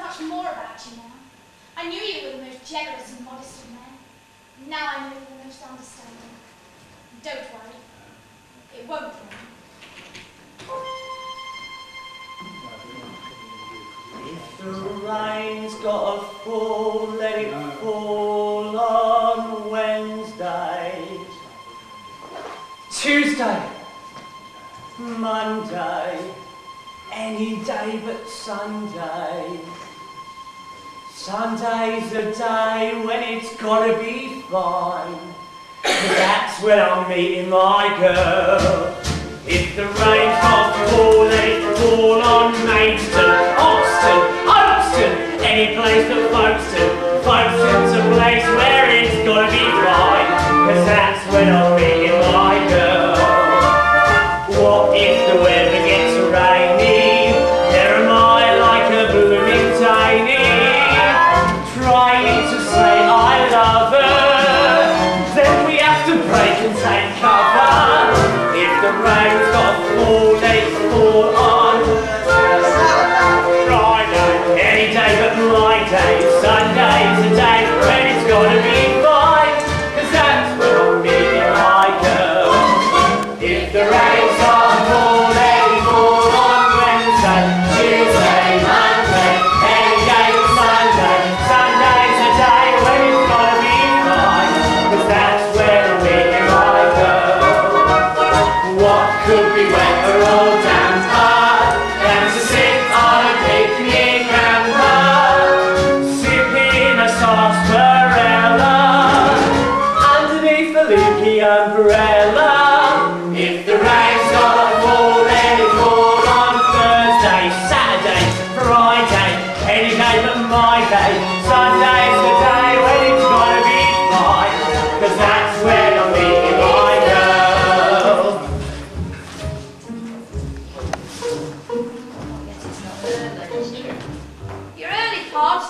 much more about you now. I knew you were the most generous and modest of men. Now I know you're the most understanding. Don't worry. It won't rain. If the rain's gotta fall, let it fall on Wednesday, Tuesday, Monday, any day but Sunday. Sunday's the day when it's gotta be fine, 'cause that's when I'm meeting my girl. If the rain's gotta fall, let it fall on Maidstone, Oxton, Oakston, any place that Folkeston's a place where it's gotta be fine, 'cause that's when I'm meeting my girl. What if the weather gets rainy? There am I like a blooming tiny, trying to say I love her. Then we have to break and take cover. If the rain's got to fall, let it fall on Friday, any day but my day. Sunday's the day when it's gotta be fine, 'cause that's when I'm meeting my girl. If the rain's got to fall, let it fall on Wednesday, Tuesday, Monday, any day but Sunday. Sunday's the day when it's gotta be fine, 'cause that's when I'm meeting my girl. What could be wetter or damper than to sit on a picnic hamper, sipping a sarsaparilla underneath the leaky umbrella? If the rain's gotta fall, let it fall on Thursday, Saturday, Friday, any day but my day. Sunday's the day when it's gotta be fine, 'cause that's when I'm meeting my girl. You're early, Pod.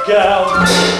girl.